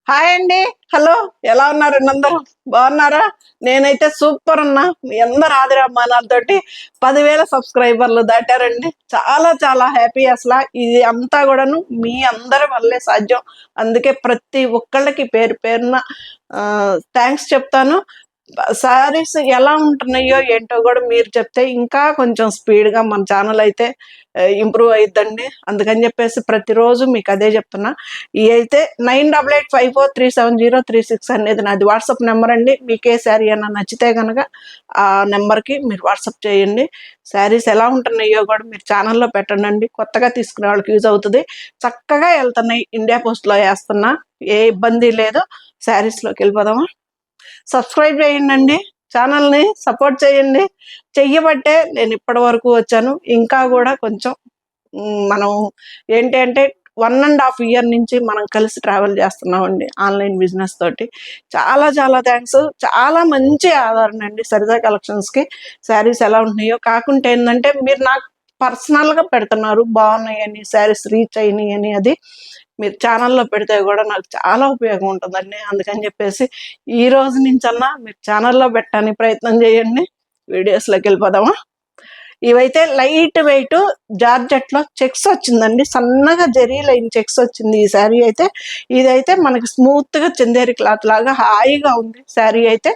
Hi అండి. Hello, ఎలా ఉన్నారండి? అందరూ బాగున్నారా? నేనైతే సూపర్ ఉన్నా. మీ అందరు ఆదిరామానాలతోటి 10,000 సబ్స్క్రైబర్లు దాటారండి. చాలా చాలా హ్యాపీ. అసలు ఇది అంతా కూడాను మీ అందరి వల్లే సాధ్యం. అందుకే ప్రతి ఒక్కళ్ళకి పేరు పేరున థ్యాంక్స్ చెప్తాను. శారీస్ ఎలా ఉంటున్నాయో ఏంటో కూడా మీరు చెప్తే ఇంకా కొంచెం స్పీడ్గా మన ఛానల్ అయితే ఇంప్రూవ్ అయిద్దండి. అందుకని చెప్పేసి ప్రతిరోజు మీకు అదే చెప్తున్నా. ఇవి అయితే 9885437036 అనేది నాది వాట్సాప్ నెంబర్ అండి. మీకే శారీ అన్నా నచ్చితే కనుక ఆ నెంబర్కి మీరు వాట్సాప్ చేయండి. శారీస్ ఎలా ఉంటున్నాయో కూడా మీరు ఛానల్లో పెట్టండి. కొత్తగా తీసుకునే వాళ్ళకి యూజ్ అవుతుంది. చక్కగా వెళ్తున్నాయి. ఇండియా పోస్ట్లో వేస్తున్నా, ఏ ఇబ్బంది లేదు. శారీస్లోకి వెళ్ళిపోదామా? సబ్స్క్రైబ్ చేయండి, ఛానల్ని సపోర్ట్ చేయండి. చెయ్యబట్టే నేను ఇప్పటి వరకు వచ్చాను. ఇంకా కూడా కొంచెం మనం ఏంటి అంటే 1.5 year నుంచి మనం కలిసి ట్రావెల్ చేస్తున్నామండి ఆన్లైన్ బిజినెస్ తోటి. చాలా చాలా థ్యాంక్స్. చాలా మంచి ఆదరణ అండి సరితా కలెక్షన్స్కి. శారీస్ ఎలా ఉంటున్నాయో కాకుంటే ఏంటంటే మీరు నాకు పర్సనల్గా పెడుతున్నారు బాగున్నాయని, శారీస్ రీచ్ అయినాయి అని. అది మీరు ఛానల్లో పెడితే కూడా నాకు చాలా ఉపయోగం ఉంటుందండి. అందుకని చెప్పేసి ఈ రోజు నుంచన్నా మీరు ఛానల్లో పెట్టడానికి ప్రయత్నం చేయండి. వీడియోస్లోకి వెళ్ళిపోదామా? ఇవైతే లైట్ వెయిట్ జార్జెట్లో చెక్స్ వచ్చిందండి. సన్నగా జరీ లైన్ చెక్స్ వచ్చింది ఈ శారీ అయితే. ఇదైతే మనకి స్మూత్గా చందేరి క్లాత్ లాగా హాయిగా ఉంది. శారీ అయితే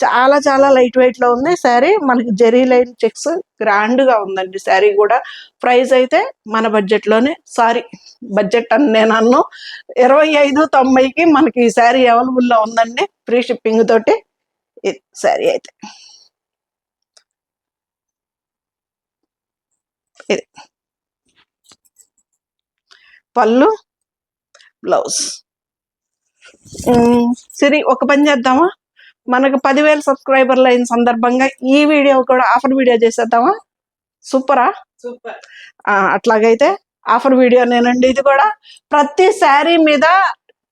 చాలా చాలా లైట్ వెయిట్లో ఉంది. శారీ మనకి జరీ లైన్ చెక్స్ గ్రాండ్గా ఉందండి. శారీ కూడా ప్రైస్ అయితే మన బడ్జెట్లోనే, సారీ బడ్జెట్ అని నేను అన్ను, 2590కి మనకి ఈ శారీ అవైలబుల్లో ఉందండి, ఫ్రీ షిప్పింగ్ తోటి. శారీ అయితే ఇది పళ్ళు, బ్లౌజ్. సరే, ఒక పని చేద్దామా? మనకు 10,000 సబ్స్క్రైబర్లు అయిన సందర్భంగా ఈ వీడియో కూడా ఆఫర్ వీడియో చేసేద్దామా? సూపరా? సూపర్. అట్లాగైతే ఆఫర్ వీడియోనేనండి ఇది కూడా. ప్రతి శారీ మీద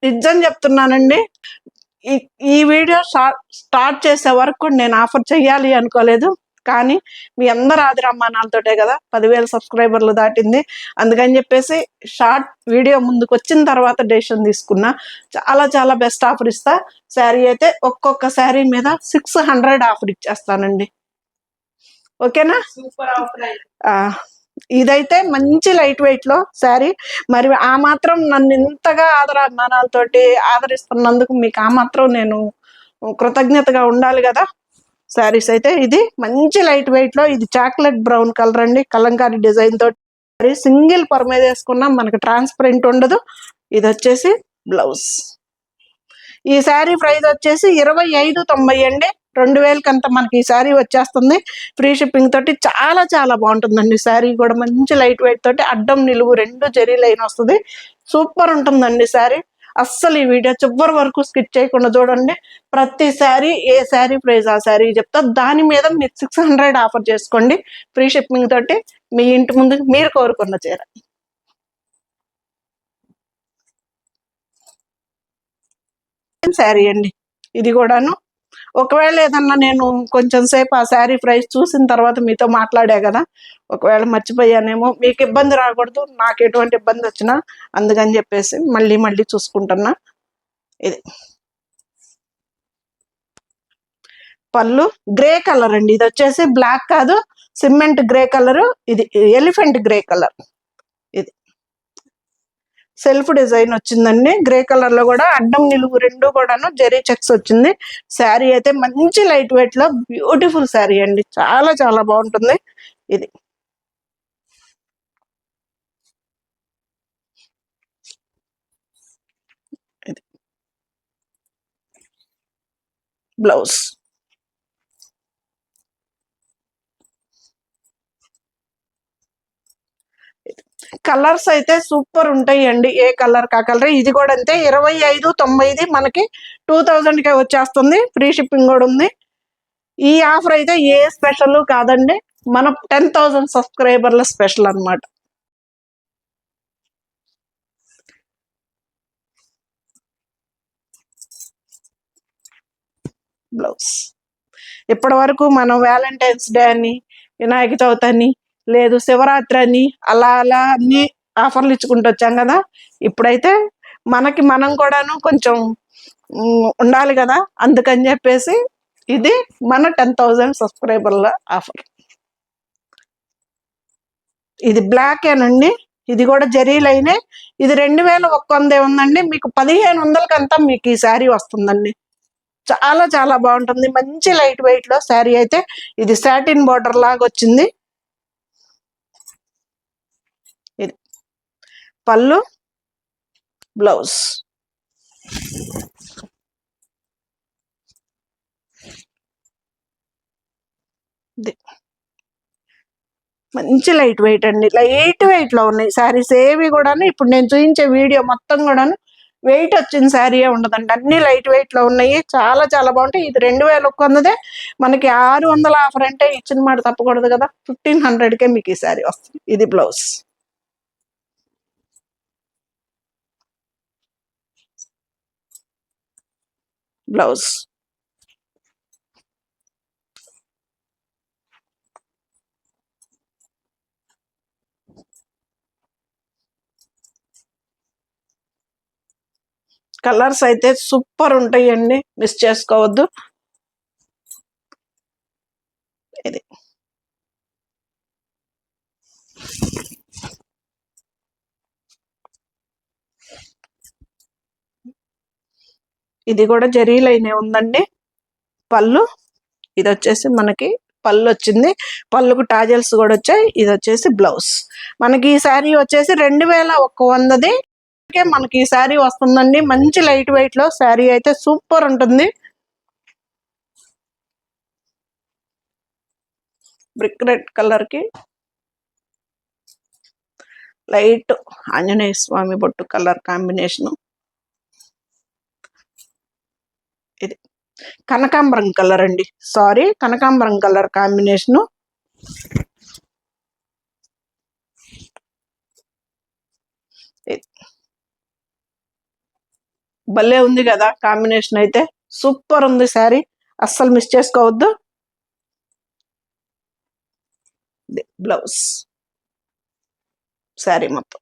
నిజం చెప్తున్నానండి, ఈ వీడియో స్టార్ట్ చేసే వరకు నేను ఆఫర్ చెయ్యాలి అనుకోలేదు. కానీ మీ అందరు ఆదిరామానాలతోటే కదా 10,000 సబ్స్క్రైబర్లు దాటింది. అందుకని చెప్పేసి షార్ట్ వీడియో ముందుకు వచ్చిన తర్వాత డెసిషన్ తీసుకున్నా. చాలా చాలా బెస్ట్ ఆఫర్ ఇస్తా. శారీ అయితే ఒక్కొక్క శారీ మీద 600 ఆఫర్ ఇచ్చేస్తానండి. ఓకేనా? Super offer. ఇదైతే మంచి లైట్ వెయిట్ లో శారీ. మరి ఆ మాత్రం నన్ను ఇంతగా ఆదరాభిమానాలతోటి ఆదరిస్తున్నందుకు మీకు ఆ మాత్రం నేను కృతజ్ఞతగా ఉండాలి కదా. శారీస్ అయితే ఇది మంచి లైట్ వెయిట్ లో, ఇది చాక్లెట్ బ్రౌన్ కలర్ అండి, కలంకారీ డిజైన్ తోటి. సింగిల్ పర్ మీద వేసుకున్నా మనకి ట్రాన్స్పరెంట్ ఉండదు. ఇది వచ్చేసి బ్లౌజ్. ఈ శారీ ప్రైస్ వచ్చేసి 2590 అండి. 2000 అంతా మనకి ఈ శారీ వచ్చేస్తుంది ఫ్రీ షిప్పింగ్ తోటి. చాలా చాలా బాగుంటుందండి శారీ కూడా. మంచి లైట్ వెయిట్ తోటి అడ్డం నిలువు 2 జరీ లైన్ వస్తుంది. సూపర్ ఉంటుందండి శారీ. అస్సలు ఈ వీడియో చివరి వరకు స్కిప్ చేయకుండా చూడండి. ప్రతి శారీ ఏ శారీ ప్రైస్ ఆ శారీ చెప్తా. దాని మీద మీరు 600 ఆఫర్ చేసుకోండి ఫ్రీ షిప్పింగ్ తోటి. మీ ఇంటి ముందు మీరు కోరుకున్న చీర. శారీ అండి ఇది కూడాను. ఒకవేళ ఏదన్నా నేను కొంచెం సేపు ఆ శారీ ప్రైస్ చూసిన తర్వాత మీతో మాట్లాడా కదా, ఒకవేళ మర్చిపోయానేమో, మీకు ఇబ్బంది రాకూడదు, నాకు ఎటువంటి ఇబ్బంది వచ్చినా, అందుకని చెప్పేసి మళ్ళీ మళ్ళీ చూసుకుంటున్నా. ఇది పళ్ళు గ్రే కలర్ అండి. ఇది వచ్చేసి బ్లాక్ కాదు, సిమెంట్ గ్రే కలర్. ఇది ఎలిఫెంట్ గ్రే కలర్. ఇది సెల్ఫ్ డిజైన్ వచ్చిందండి. గ్రే కలర్ లో కూడా అడ్డం నిలువు 2 కూడాను జెరీ చెక్స్ వచ్చింది. శారీ అయితే మంచి లైట్ వెయిట్ లో బ్యూటిఫుల్ శారీ అండి. చాలా చాలా బాగుంటుంది. ఇది బ్లౌజ్. కలర్స్ అయితే సూపర్ ఉంటాయి అండి. ఏ కలర్ కా కలర్. ఇది కూడా అంతే 2590 మనకి 2000కే వచ్చేస్తుంది. ఫ్రీ షిప్పింగ్ కూడా ఉంది. ఈ ఆఫర్ అయితే ఏ స్పెషల్ కాదండి, మన 10,000 సబ్స్క్రైబర్ల స్పెషల్ అనమాట. బ్లౌజ్. ఇప్పటి వరకు మనం వ్యాలంటైన్స్ డే అని, వినాయక చవితి అని, లేదు శివరాత్రి అని, అలా అలా అన్ని ఆఫర్లు ఇచ్చుకుంటూ వచ్చాం కదా. ఇప్పుడైతే మనకి మనం కూడాను కొంచెం ఉండాలి కదా, అందుకని చెప్పేసి ఇది మన 10,000 సబ్స్క్రైబర్ల ఆఫర్. ఇది బ్లాక్ ఏనండి, ఇది కూడా జరీ లైనే. ఇది 2,100 ఉందండి, మీకు 1,500 అంతా మీకు ఈ శారీ వస్తుందండి. చాలా చాలా బాగుంటుంది, మంచి లైట్ వెయిట్ లో శారీ అయితే. ఇది సాటిన్ బార్డర్ లాగా వచ్చింది. ఇది పళ్ళు, బ్లౌజ్. మంచి లైట్ వెయిట్ అండి, లైట్ వెయిట్ లో ఉన్నాయి శారీస్ ఏవి కూడాను. ఇప్పుడు నేను చూపించే వీడియో మొత్తం కూడాను వెయిట్ వచ్చిన శారీ ఉండదండి, అన్ని లైట్ వెయిట్ లో ఉన్నాయి. చాలా చాలా బాగుంటాయి. ఇది 2,100, మనకి 600 ఆఫర్ అంటే ఇచ్చిన మాట తప్పకూడదు కదా. 1,500కే మీకు ఈ శారీ వస్తుంది. ఇది బ్లౌజ్. బ్లౌజ్ కలర్స్ అయితే సూపర్ ఉంటాయండి, మిస్ చేసుకోవద్దు. ఇది ఇది కూడా జరీ లైనే ఉందండి. పళ్ళు, ఇది వచ్చేసి మనకి పళ్ళు వచ్చింది, పళ్ళుకు టాజల్స్ కూడా వచ్చాయి. ఇది వచ్చేసి బ్లౌజ్. మనకి ఈ శారీ వచ్చేసి 2,100 మనకి ఈ శారీ వస్తుందండి. మంచి లైట్ వెయిట్ లో శారీ అయితే సూపర్ ఉంటుంది. బ్రిక్ రెడ్ కలర్ కి లైట్ ఆంజనేయ స్వామి బొట్టు కలర్ కాంబినేషన్. ఇది కనకాంబరం కలర్ అండి, సారీ కనకాంబరం కలర్ కాంబినేషను. భలే ఉంది కదా కాంబినేషన్, అయితే సూపర్ ఉంది శారీ, అస్సలు మిస్ చేసుకోవద్దు. బ్లౌజ్ శారీ మొత్తం.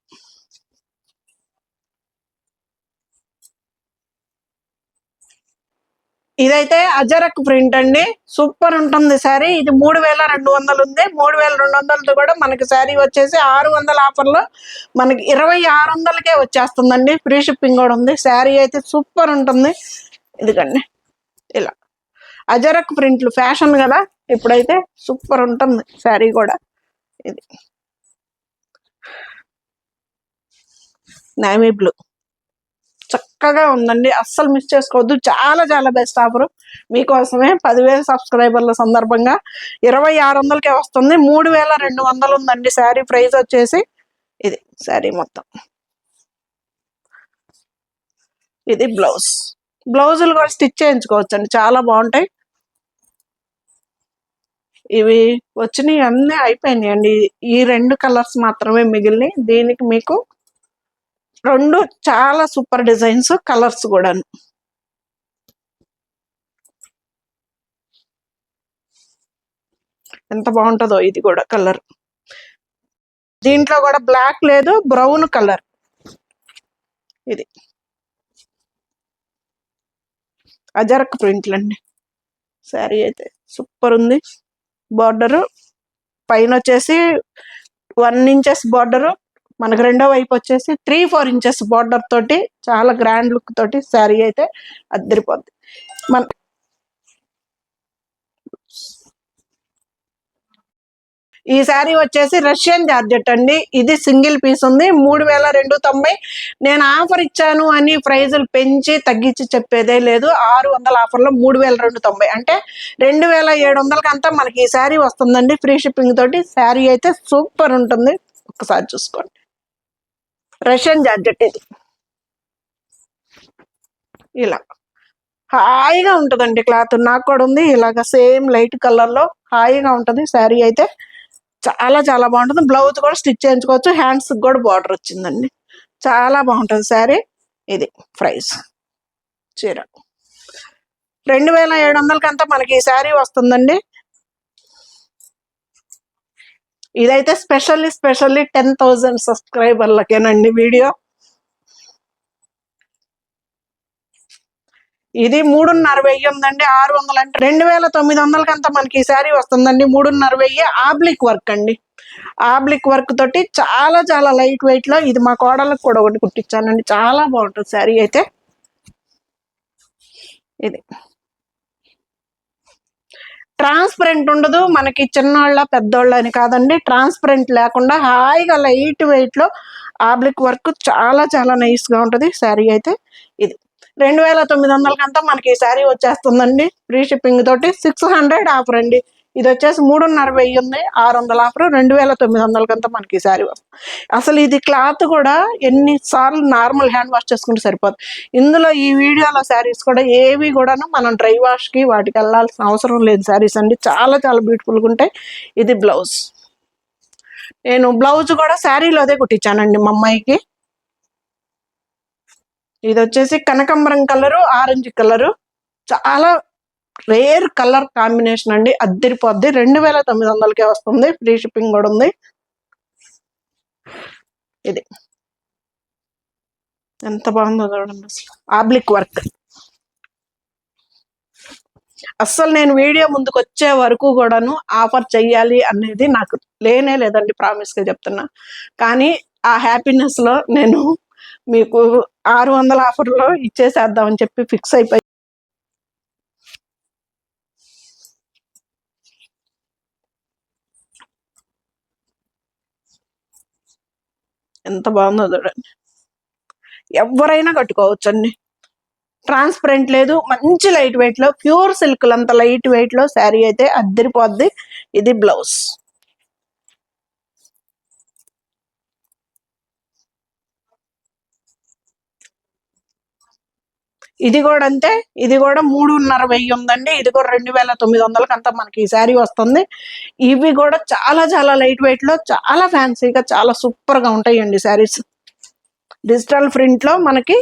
ఇదైతే అజరక్ ప్రింట్ అండి, సూపర్ ఉంటుంది శారీ. ఇది 3,200 ఉంది. 3,200తో కూడా మనకి శారీ వచ్చేసి 600 ఆఫర్లో మనకి 2,600కే వచ్చేస్తుందండి. ఫ్రీ షిప్పింగ్ కూడా ఉంది. శారీ అయితే సూపర్ ఉంటుంది. ఎందుకండి ఇలా అజరక్ ప్రింట్లు ఫ్యాషన్ కదా ఇప్పుడైతే, సూపర్ ఉంటుంది శారీ కూడా. ఇది నేవీ బ్లూ చక్కగా ఉందండి, అస్సలు మిస్ చేసుకోవద్దు. చాలా చాలా బెస్ట్ ఆఫర్ మీకోసమే. 10,000 సబ్స్క్రైబర్ల సందర్భంగా 2,600కే వస్తుంది. 3,200 ఉందండి శారీ ప్రైస్ వచ్చేసి. ఇది శారీ మొత్తం. ఇది బ్లౌజ్. బ్లౌజులు కూడా స్టిచ్ చేయించుకోవచ్చు అండి, చాలా బాగుంటాయి. ఇవి వచ్చినాయి అన్నీ అయిపోయినాయి అండి, ఈ 2 కలర్స్ మాత్రమే మిగిలినాయి. దీనికి మీకు 2 చాలా సూపర్ డిజైన్స్, కలర్స్ కూడా ఎంత బాగుంటుందో. ఇది కూడా కలర్, దీంట్లో కూడా బ్లాక్ లేదు, బ్రౌన్ కలర్. ఇది అజరక్ ప్రింట్లు అండి. శారీ అయితే సూపర్ ఉంది. బార్డరు పైన వచ్చేసి 1 ఇంచెస్ బార్డరు, మనకు రెండో వైపు వచ్చేసి 3-4 ఇంచెస్ బార్డర్ తోటి చాలా గ్రాండ్ లుక్ తోటి శారీ అయితే అద్దరిపోద్ది. మన ఈ శారీ వచ్చేసి రష్యన్ జార్జెట్ అండి. ఇది సింగిల్ పీస్ ఉంది, 3,290. నేను ఆఫర్ ఇచ్చాను అని ప్రైజులు పెంచి తగ్గించి చెప్పేదే లేదు. 600 ఆఫర్లో 3,290 అంటే 2,700కి అంతా మనకి ఈ శారీ వస్తుందండి, ఫ్రీ షిప్పింగ్ తోటి. శారీ అయితే సూపర్ ఉంటుంది, ఒకసారి చూసుకోండి. రష్యన్ జార్జెట్ ఇది ఇలా హాయిగా ఉంటుందండి క్లాత్. నాకు కూడా ఉంది ఇలాగ సేమ్ లైట్ కలర్లో, హాయిగా ఉంటుంది శారీ అయితే. చాలా చాలా బాగుంటుంది. బ్లౌజ్ కూడా స్టిచ్ చేయించుకోవచ్చు, హ్యాండ్స్ కూడా బార్డర్ వచ్చిందండి. చాలా బాగుంటుంది శారీ. ఇది ప్రైస్ చీర 2,700కి అంతా మనకి ఈ శారీ వస్తుందండి. ఇదైతే స్పెషల్లీ 10,000 సబ్స్క్రైబర్లకేనండి వీడియో. ఇది 3,500 ఉందండి. 600 అంటే 2,900 అంతా మనకి ఈ శారీ వస్తుందండి. 3,500 ఆబ్లిక్ వర్క్ అండి. ఆబ్లిక్ వర్క్ తోటి చాలా చాలా లైట్ వెయిట్ లో. ఇది మా కోడలకు కూడా ఒకటి కుట్టించానండి. చాలా బాగుంటుంది శారీ అయితే. ఇది ట్రాన్స్పరెంట్ ఉండదు మనకి, చిన్నోళ్ళ పెద్దోళ్ళ అని కాదండి. ట్రాన్స్పరెంట్ లేకుండా హాయిగా లైట్ వెయిట్ లో ఆబ్లిక్ వర్క్ చాలా చాలా నైస్ గా ఉంటది శారీ అయితే. ఇది 2,900 అంతా మనకి ఈ శారీ వచ్చేస్తుందండి. ఫ్రీ షిప్పింగ్ తోటి 600 ఆఫర్ అండి. ఇది వచ్చేసి 3,500 ఉంది, 600 ఆఫర్. 2,900 అంతా మనకి ఈ శారీ వస్తుంది. అసలు ఇది క్లాత్ కూడా ఎన్నిసార్లు నార్మల్ హ్యాండ్ వాష్ చేసుకుంటే సరిపోతుంది. ఇందులో ఈ వీడియోలో శారీస్ కూడా ఏవి కూడాను మనం డ్రై వాష్ కి వాటికి వెళ్ళాల్సిన అవసరం లేదు శారీస్ అండి. చాలా చాలా బ్యూటిఫుల్గా ఉంటాయి. ఇది బ్లౌజ్. నేను బ్లౌజ్ కూడా శారీలో అదే కుట్టించానండి మా అమ్మాయికి. ఇది వచ్చేసి కనకాంబరం కలరు, ఆరెంజ్ కలరు, చాలా రేర్ కలర్ కాంబినేషన్ అండి. అద్దరిపోద్ది. 2,900కే వస్తుంది. ఫ్రీ షిప్పింగ్ కూడా ఉంది. ఇది ఎంత బాగుందో చూడండి. అసలు ఆబ్లిక్ వర్క్. అస్సలు నేను వీడియో ముందుకు వచ్చే వరకు కూడాను ఆఫర్ చెయ్యాలి అనేది నాకు లేనే లేదండి, ప్రామిస్ గా చెప్తున్నా. కానీ ఆ హ్యాపీనెస్ లో నేను మీకు 600 ఆఫర్లో ఇచ్చేసేద్దామని చెప్పి ఫిక్స్ అయిపోయి. ఎంత బాగుందో చూడండి. ఎవరైనా కట్టుకోవచ్చండి. ట్రాన్స్పరెంట్ లేదు, మంచి లైట్ వెయిట్ లో, ప్యూర్ సిల్క్ అంత లైట్ వెయిట్ లో శారీ అయితే అద్దరిపోద్ది. ఇది బ్లౌజ్. ఇది కూడా అంతే. ఇది కూడా 3,500 ఉందండి. ఇది కూడా 2,900 అంతా మనకి ఈ శారీ వస్తుంది. ఇవి కూడా చాలా చాలా లైట్ వెయిట్ లో, చాలా ఫ్యాన్సీగా, చాలా సూపర్ గా ఉంటాయండి శారీస్. డిజిటల్ ప్రింట్ లో మనకి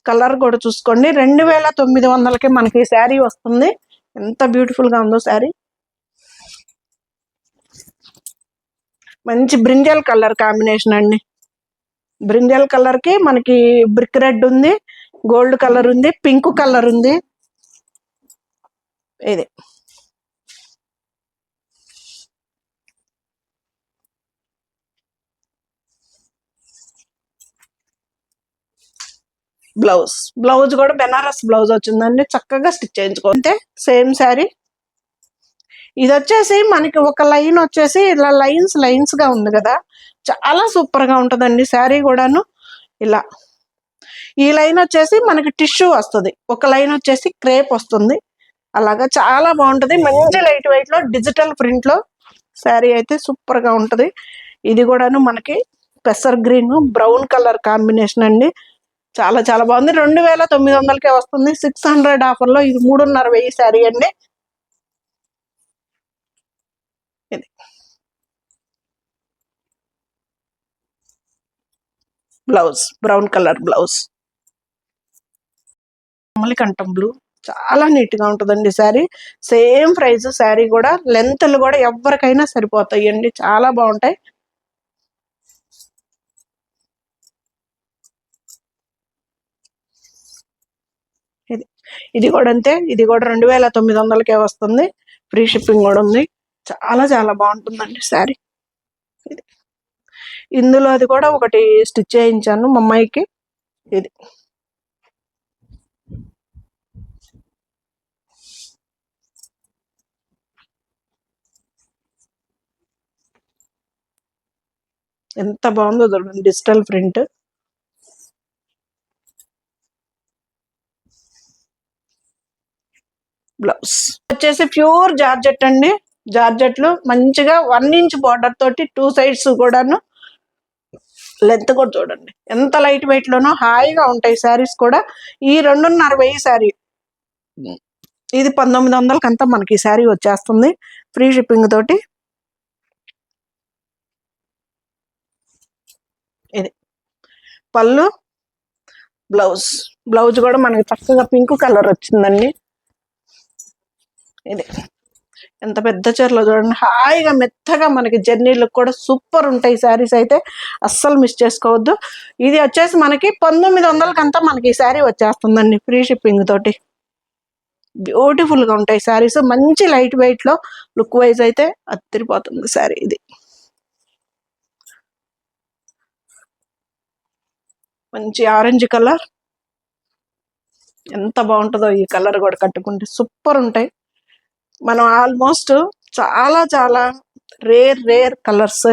కలర్ కూడా చూసుకోండి. 2,900కి మనకి ఈ శారీ వస్తుంది. ఎంత బ్యూటిఫుల్ గా ఉందో శారీ. మంచి బ్రింజల్ కలర్ కాంబినేషన్ అండి. బ్రింజల్ కలర్ కి మనకి బ్రిక్ రెడ్ ఉంది, గోల్డ్ కలర్ ఉంది, పింక్ కలర్ ఉంది. ఇది బ్లౌజ్. బ్లౌజ్ కూడా బెనారస్ బ్లౌజ్ వచ్చిందండి. చక్కగా స్టిచ్ చేయించుకుంటే సేమ్ శారీ. ఇది వచ్చేసి మనకి ఒక లైన్ వచ్చేసి ఇలా లైన్స్ లైన్స్ గా ఉంది కదా, చాలా సూపర్ గా ఉంటదండి శారీ కూడాను. ఇలా ఈ లైన్ వచ్చేసి మనకి టిష్యూ వస్తుంది, ఒక లైన్ వచ్చేసి క్రేప్ వస్తుంది. అలాగా చాలా బాగుంటది. మంచి లైట్ వెయిట్ లో డిజిటల్ ప్రింట్ లో శారీ అయితే సూపర్ గా ఉంటది. ఇది కూడాను మనకి పెసర్ గ్రీన్ బ్రౌన్ కలర్ కాంబినేషన్ అండి. చాలా చాలా బాగుంది. 2,900కే వస్తుంది. 600 ఆఫర్ లో ఇది 3,500 శారీ అండి. ఇది బ్లౌజ్, బ్రౌన్ కలర్ బ్లౌజ్. కంఠం బ్లూ. చాలా నీట్ గా ఉంటుందండి శారీ. Same price. శారీ కూడా లెంత్లు కూడా ఎవరికైనా సరిపోతాయండి, చాలా బాగుంటాయి. ఇది కూడా అంతే. ఇది కూడా 2,900కే వస్తుంది. ఫ్రీ షిప్పింగ్ కూడా ఉంది. చాలా చాలా బాగుంటుందండి శారీ. ఇది ఇందులో అది కూడా ఒకటి స్టిచ్ చేయించాను మా అమ్మాయికి. ఇది ఎంత బాగుందో చూడండి, డిజిటల్ ప్రింట్. బ్లౌజ్ వచ్చేసి ప్యూర్ జార్జెట్ అండి. జార్జెట్లు మంచిగా 1 ఇంచ్ బార్డర్ తోటి 2 సైడ్స్ కూడాను. లెంత్ కూడా చూడండి ఎంత లైట్ వెయిట్ లోనో హాయిగా ఉంటాయి శారీస్ కూడా. ఈ 2,500 శారీ ఇది 1,900కి అంతా మనకి ఈ శారీ వచ్చేస్తుంది ఫ్రీ షిప్పింగ్ తోటి. ఇది పళ్ళు, బ్లౌజ్. బ్లౌజ్ కూడా మనకి చక్కగా పింక్ కలర్ వచ్చిందండి. ఇది ఎంత పెద్ద చీరలో చూడండి, హాయిగా మెత్తగా మనకి జర్నీలకు కూడా సూపర్ ఉంటాయి శారీస్ అయితే. అస్సలు మిస్ చేసుకోవద్దు. ఇది వచ్చేసి మనకి 1,900కి అంతా మనకి ఈ శారీ వచ్చేస్తుందండి ఫ్రీ షిప్పింగ్ తోటి. బ్యూటిఫుల్గా ఉంటాయి శారీస్. మంచి లైట్ వెయిట్లో లుక్ వైజ్ అయితే అదిరిపోతుంది శారీ. ఇది మంచి ఆరెంజ్ కలర్, ఎంత బాగుంటుందో ఈ కలర్ కూడా కట్టుకుంటే సూపర్ ఉంటాయి. మనం ఆల్మోస్ట్ చాలా చాలా రేర్ కలర్స్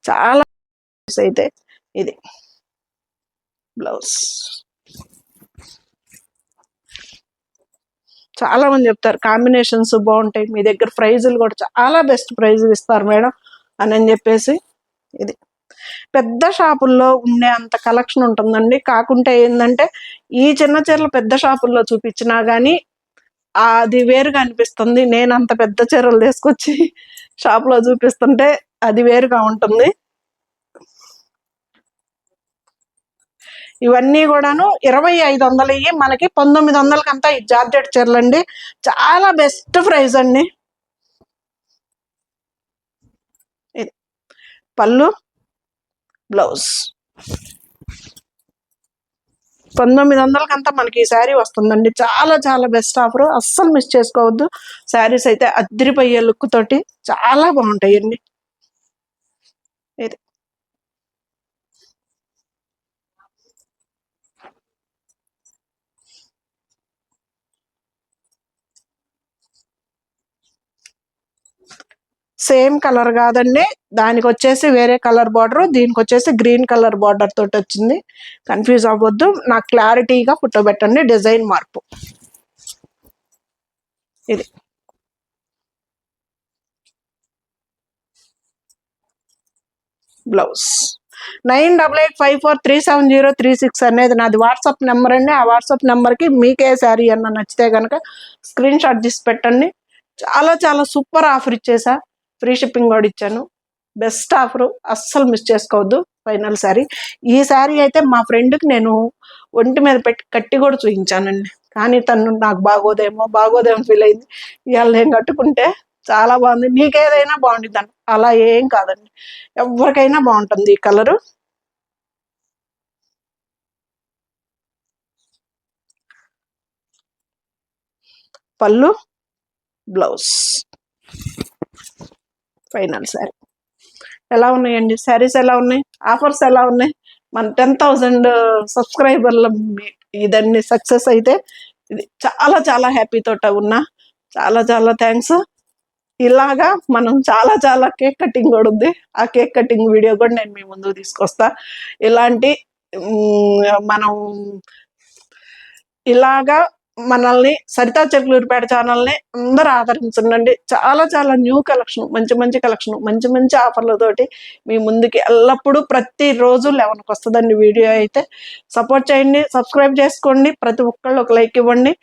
చాలా అయితే. ఇది బ్లౌజ్. చాలా మంది చెప్తారు కాంబినేషన్స్ బాగుంటాయి, మీ దగ్గర ప్రైజులు కూడా చాలా బెస్ట్ ప్రైజులు ఇస్తారు మేడం అని చెప్పేసి. ఇది పెద్ద షాపుల్లో ఉండే అంత కలెక్షన్ ఉంటుందండి. కాకుంటే ఏంటంటే ఈ చిన్న చీరలు పెద్ద షాపుల్లో చూపించినా కానీ అది వేరుగా అనిపిస్తుంది. నేను అంత పెద్ద చీరలు తీసుకొచ్చి షాప్లో చూపిస్తుంటే అది వేరుగా ఉంటుంది. ఇవన్నీ కూడాను 2500 ఇవి మనకి 1900 అంతా ఈ జార్జెట్ చీరలు అండి. చాలా బెస్ట్ ప్రైస్ అండి. ఇది పళ్ళు, బ్లౌజ్. 1900 అంతా మనకి ఈ శారీ వస్తుందండి. చాలా చాలా బెస్ట్ ఆఫర్, అస్సలు మిస్ చేసుకోవద్దు. శారీస్ అయితే అద్దరిపోయే లుక్ తోటి చాలా బాగుంటాయండి. ఇది సేమ్ కలర్ కాదండి, దానికి వచ్చేసి వేరే కలర్ బార్డర్, దీనికి వచ్చేసి గ్రీన్ కలర్ బార్డర్ తోటి వచ్చింది. కన్ఫ్యూజ్ అవ్వద్దు, నాకు క్లారిటీగా ఫోటో పెట్టండి. డిజైన్ మార్పు. ఇది బ్లౌజ్. 9885437036 అనేది నాది వాట్సాప్ నెంబర్ అండి. ఆ వాట్సాప్ నెంబర్కి మీకే శారీ అన్న నచ్చితే కనుక స్క్రీన్ షాట్ తీసి పెట్టండి. చాలా చాలా సూపర్ ఆఫర్ ఇచ్చేసా, ఫ్రీ షిప్పింగ్ కూడా ఇచ్చాను. బెస్ట్ ఆఫరు, అస్సలు మిస్ చేసుకోవద్దు. ఫైనల్ శారీ. ఈ శారీ అయితే మా ఫ్రెండ్కి నేను ఒంటి మీద పెట్టి కట్టి కూడా చూపించానండి, కానీ తను నాకు బాగోదేమో ఫీల్ అయింది. ఇవాళ నేను కట్టుకుంటే చాలా బాగుంది, నీకేదైనా బాగుంటుంది అంట. అలా ఏం కాదండి, ఎవరికైనా బాగుంటుంది ఈ కలరు. పళ్ళు, బ్లౌజ్. ఫైనల్ శారీ. ఎలా ఉన్నాయండి శారీస్? ఎలా ఉన్నాయి? ఆఫర్స్ ఎలా ఉన్నాయి? మన 10,000 సబ్స్క్రైబర్ల ఇదన్నీ సక్సెస్ అయితే ఇది చాలా చాలా హ్యాపీతో ఉన్నా. చాలా చాలా థ్యాంక్స్. ఇలాగా మనం చాలా చాలా కేక్ కటింగ్ కూడా ఉంది. ఆ కేక్ కటింగ్ వీడియో కూడా నేను మీ ముందుకు తీసుకొస్తా. ఇలాంటి మనం ఇలాగా మనల్ని సరితా చెట్లూరిపేట ఛానల్ని అందరూ ఆదరించండి. చాలా చాలా న్యూ కలెక్షన్, మంచి మంచి కలెక్షన్, మంచి మంచి ఆఫర్లతోటి మీ ముందుకి ఎల్లప్పుడూ ప్రతిరోజు 11కి వస్తుందండి వీడియో. అయితే సపోర్ట్ చేయండి, సబ్స్క్రైబ్ చేసుకోండి, ప్రతి ఒక్కళ్ళు ఒక లైక్ ఇవ్వండి.